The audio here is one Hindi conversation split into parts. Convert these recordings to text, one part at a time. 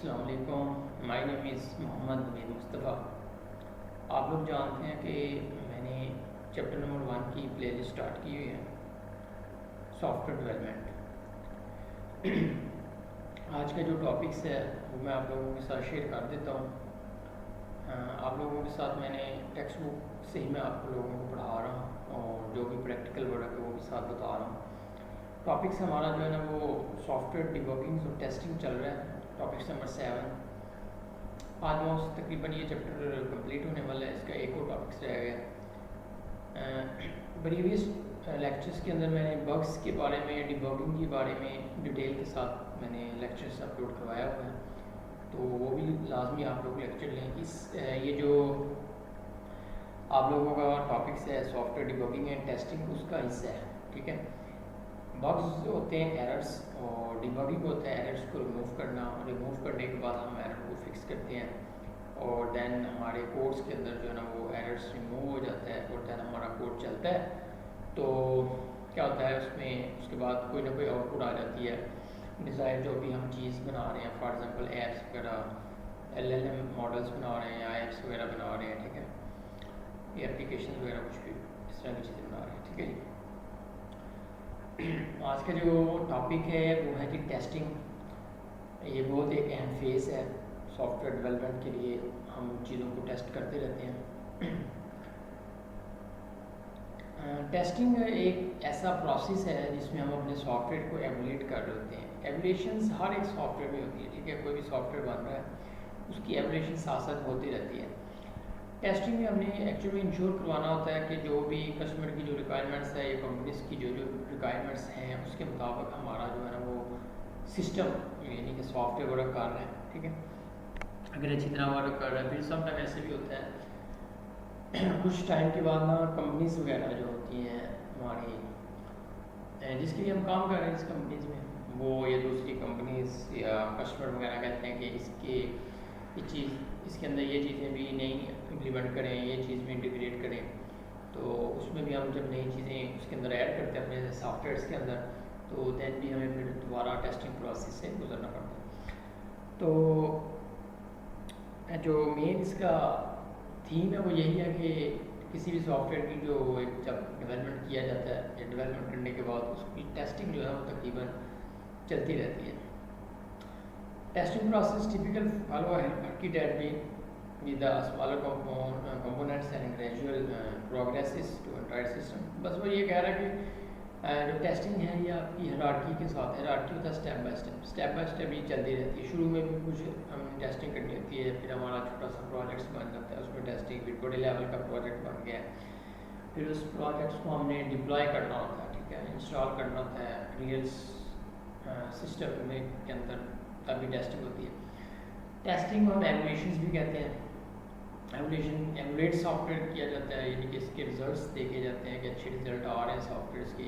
अस्सलाम वालेकुम। My name is Mohammad Naveed Mustafa. आप लोग जानते हैं कि मैंने चैप्टर नंबर 1 की प्लेलिस्ट स्टार्ट की हुई है, सॉफ्टवेयर डेवलपमेंट। आज का जो टॉपिक्स है वो मैं आप लोगों के साथ शेयर कर देता हूँ। आप लोगों के साथ मैंने टेक्स्ट बुक से ही मैं आप लोगों को पढ़ा रहा हूँ और जो भी प्रैक्टिकल वर्क है वो भी साथ बता रहा हूँ। टॉपिक्स हमारा जो है ना वो सॉफ्टवेयर डिबगिंग और टेस्टिंग चल रहा है। टॉपिक्स नंबर 7 ऑलमोस्ट तकरीबन ये चैप्टर कंप्लीट होने वाला है। इसका एक और टॉपिक्स रह गया। प्रीवियस लेक्चर्स के अंदर मैंने बग्स के बारे में, डिबगिंग के बारे में डिटेल के साथ मैंने लेक्चर्स अपलोड करवाया हुआ है, तो वो भी लाजमी आप लोग लेक्चर लें। ये जो आप लोगों का टॉपिक्स है सॉफ्टवेयर डिबगिंग एंड टेस्टिंग, उसका हिस्सा है, ठीक है। बग्स होते हैं एरर्स और डिबगिंग होता है एरर्स को रिमूव करना। रिमूव करने के बाद हम एरर को फिक्स करते हैं और देन हमारे कोड्स के अंदर जो है ना वो एरर्स रिमूव हो जाता है और देन हमारा कोड चलता है। तो क्या होता है उसमें, उसके बाद कोई ना कोई आउटपुट आ जाती है। डिज़ायर जो भी हम चीज़ बना रहे हैं, फॉर एग्जांपल ऐप्स वगैरह, LLM मॉडल्स बना रहे हैं या ऐप्स वगैरह बना रहे हैं, ठीक है, ये एप्लीकेशन वगैरह कुछ भी इस तरह की चीज़ें बना रहे हैं, ठीक है जी। आज का जो टॉपिक है वो है कि टेस्टिंग। ये बहुत एक अहम फेज़ है सॉफ्टवेयर डेवलपमेंट के लिए। हम चीज़ों को टेस्ट करते रहते हैं। टेस्टिंग एक ऐसा प्रोसेस है जिसमें हम अपने सॉफ्टवेयर को एमुलेट कर रहे होते हैं। एमुलेशंस हर एक सॉफ्टवेयर में होती है, ठीक है। कोई भी सॉफ्टवेयर बन रहा है उसकी एमुलेशन साथ साथ होती रहती है। टेस्टिंग में हमने एक्चुअली इंश्योर करवाना होता है कि जो भी कस्टमर की जो रिक्वायरमेंट्स है या कंपनीज की जो जो रिक्वायरमेंट्स हैं उसके मुताबिक हमारा जो है ना वो सिस्टम यानी कि सॉफ्टवेयर वर्क कर रहा है, ठीक है। अगर अच्छी तरह वर्क कर रहा है, फिर सब टाइम ऐसे भी होता है कुछ टाइम के बाद ना कंपनीज वगैरह जो होती हैं हमारी, जिसके लिए हम काम कर रहे हैं इस कंपनीज में, वो या दूसरी कंपनीज या कस्टमर वगैरह कहते हैं कि ये चीज़ इसके अंदर ये चीज़ें भी नई इम्प्लीमेंट करें, ये चीज़ भी इंटीग्रेट करें। तो उसमें भी हम जब नई चीज़ें उसके अंदर ऐड करते हैं अपने सॉफ्टवेयर्स के अंदर, तो दैन भी हमें फिर दोबारा टेस्टिंग प्रोसेस से गुजरना पड़ता है। तो जो मेन इसका थीम है वो यही है कि किसी भी सॉफ्टवेयर की जो एक जब डेवलपमेंट किया जाता है या डेवलपमेंट करने के बाद उसकी टेस्टिंग जो है वो तकरीबन चलती रहती है। Testing process typical follow a hierarchy that we with the smaller components and gradual progresses to entire system। बस वो ये कह रहा है कि जो टेस्टिंग है ये आपकी हायरार्की के साथ, हायरार्की होता है स्टेप बाय स्टेप ये चलती रहती है। शुरू में भी कुछ हमने टेस्टिंग करनी होती है, फिर हमारा छोटा सा प्रोजेक्ट्स बन जाता है, उसमें टेस्टिंग, फिर बड़े लेवल का प्रोजेक्ट बन गया है, फिर उस प्रोजेक्ट्स को हमने डिप्लॉय करना होता है, ठीक है, इंस्टॉल करना होता है रियल सिस्टम में के अंदर, तभी टेस्टिंग होती है। टेस्टिंग को हम एमुलेशंस भी कहते हैं। एमुलेट सॉफ्टवेयर किया जाता है, यानी कि इसके रिजल्ट्स देखे जाते हैं कि अच्छे रिजल्ट आ रहे हैं सॉफ्टवेयर के,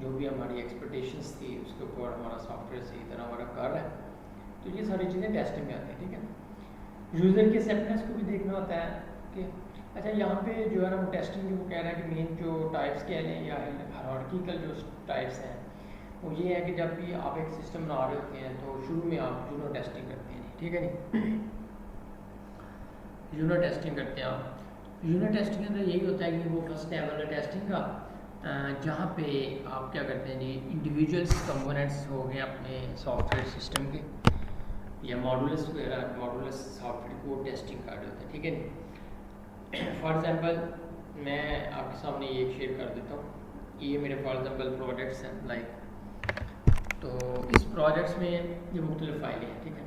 जो भी हमारी एक्सपेक्टेशंस थी उसके ऊपर हमारा सॉफ्टवेयर सही तरह वर्क कर रहा है। तो ये सारी चीज़ें टेस्टिंग में आती हैं, ठीक है। यूज़र के एक्सेप्टेंस को भी देखना होता है कि अच्छा यहाँ पे जो है ना वो टेस्टिंग जो वो कह रहा है कि मेन जो टाइप्स कह लें या हायरार्किकल जो टाइप्स हैं वो ये है कि जब भी आप एक सिस्टम बना रहे होते हैं तो शुरू में आप यूनिट टेस्टिंग करते हैं, ठीक है नहीं, यूनिट टेस्टिंग करते हैं आप। यूनिट टेस्टिंग के अंदर यही होता है कि वो फर्स्ट लेवल है टेस्टिंग का, जहाँ पे आप क्या करते हैं जी, इंडिविजुअल्स कंपोनेंट्स हो गए अपने सॉफ्टवेयर सिस्टम के या मॉडुलस वगैरह, मॉडुलस सॉफ्टवेयर को टेस्टिंग कर रहे होते हैं, ठीक है नहीं। फॉर एग्जांपल मैं आपके सामने ये शेयर कर देता हूँ, ये मेरे फॉर एग्जांपल प्रोजेक्ट्स हैं लाइक, तो इस प्रोजेक्ट्स में ये मुख्तलिफ फाइलें हैं, ठीक है।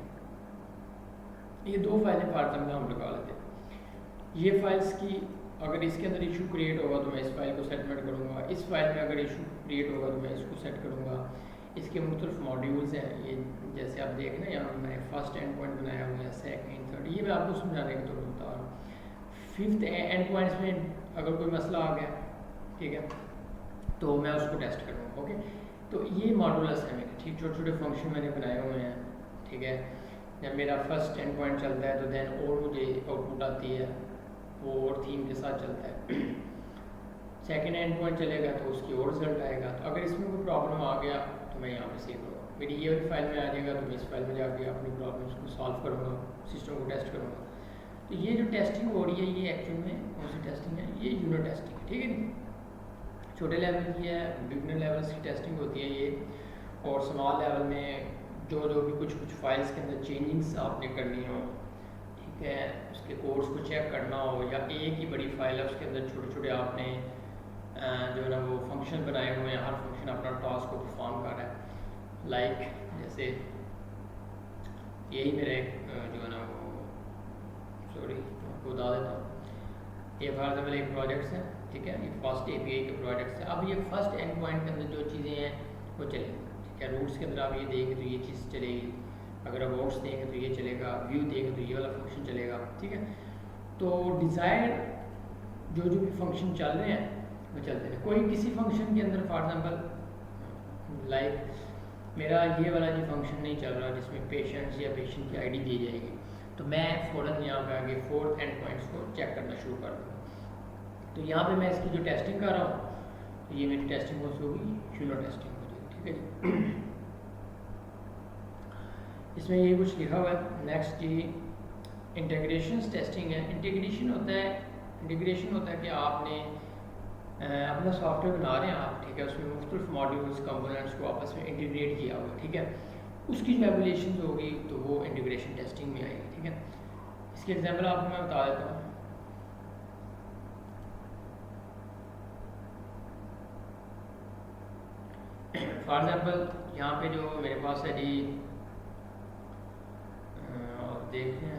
ये दो फाइलें फॉर एग्जाम्पल हम लगा लेते हैं। ये फाइल्स की अगर इसके अंदर इशू क्रिएट होगा तो मैं इस फाइल को सेटमेंट करूँगा, इस फाइल में अगर इशू क्रिएट होगा तो मैं इसको सेट करूँगा। इसके मुख्तलिफ मॉड्यूल्स हैं, ये जैसे आप देख रहे हैं यहाँ मैंने फर्स्ट एंड पॉइंट बनाया हुआ है, सेकंड, थर्ड, ये मैं आपको समझाने के तौर पर बता रहा हूँ। फिफ्थ एंड पॉइंट्स में अगर कोई मसला आ गया, ठीक है, तो मैं उसको टेस्ट करूँगा, ओके। तो ये मॉडुलस है मेरे, ठीक, छोटे छोटे फंक्शन मैंने बनाए हुए हैं, ठीक है। जब मेरा फर्स्ट एंड पॉइंट चलता है तो देन और मुझे आउटपुट आती है, वो और थीम के साथ चलता है। सेकंड एंड पॉइंट चलेगा तो उसकी और रिजल्ट आएगा। तो अगर इसमें कोई प्रॉब्लम आ गया तो मैं यहाँ पे सेव करूँगा। मेरी ये वाली फाइल में आ जाएगा तो मैं इस फाइल में जाके अपनी प्रॉब्लम्स को सॉल्व करूँगा, सिस्टम को टेस्ट करूँगा। तो ये जो टेस्टिंग हो रही है ये एक्चुअल में कौन सी टेस्टिंग है, ये यूनिट टेस्टिंग है, ठीक है जी। छोटे लेवल की है, बिगनर लेवल की टेस्टिंग होती है ये, और स्मॉल लेवल में जो जो भी कुछ फाइल्स के अंदर चेंजिंग्स आपने करनी हो, ठीक है, उसके कोड्स को चेक करना हो, या एक ही बड़ी फाइल है उसके अंदर छोटे छोटे आपने जो है ना वो फंक्शन बनाए हुए हैं, हर फंक्शन अपना टास्क को परफॉर्म कर रहा है। लाइक जैसे यही मेरा एक जो है ना वो, सॉरी आपको बता देता हूँ, ये फॉर एग्जाम्पल एक प्रोजेक्ट्स है, ठीक है, ये फर्स्ट एपीआई के प्रोजेक्ट्स है। अब ये फर्स्ट एंड पॉइंट के अंदर जो चीज़ें हैं वो चलेंगी, ठीक है। रूट्स के अंदर आप ये देंगे तो ये चीज़ चलेगी, अगर आप आउट्स देंगे तो ये चलेगा, व्यू देंगे तो ये वाला फंक्शन चलेगा, ठीक है। तो डिज़ायर जो भी फंक्शन चल रहे हैं वो चलते हैं। कोई किसी फंक्शन के अंदर फॉर एग्जाम्पल लाइक मेरा ये वाला जो फंक्शन नहीं चल रहा जिसमें पेशेंट्स या पेशेंट की आईडी दी जाएगी, तो मैं फ़ौरन यहाँ पे आगे फोर्थ एंड पॉइंट्स को चेक करना शुरू कर दूँगा। तो यहाँ पे मैं इसकी जो टेस्टिंग कर रहा हूँ, तो ये मेरी टेस्टिंग होगी, यूनिट टेस्टिंग हो जाएगी, ठीक है जी। इसमें ये कुछ लिखा हुआ है। नेक्स्ट जी इंटीग्रेशन टेस्टिंग है। इंटीग्रेशन होता है कि आपने अपना सॉफ्टवेयर बना रहे हैं आप, ठीक है, उसमें मुख्तलिफ मॉड्यूल्स कंपोनेंट्स को आपस में इंटीग्रेट किया हुआ, ठीक है, उसकी जो एवल्यूशन होगी तो वो इंटीग्रेशन टेस्टिंग में आएगी, ठीक है। इसके एग्जांपल आपको मैं बता देता हूँ। फॉर एग्जांपल यहाँ पे जो मेरे पास है जी, और देखते हैं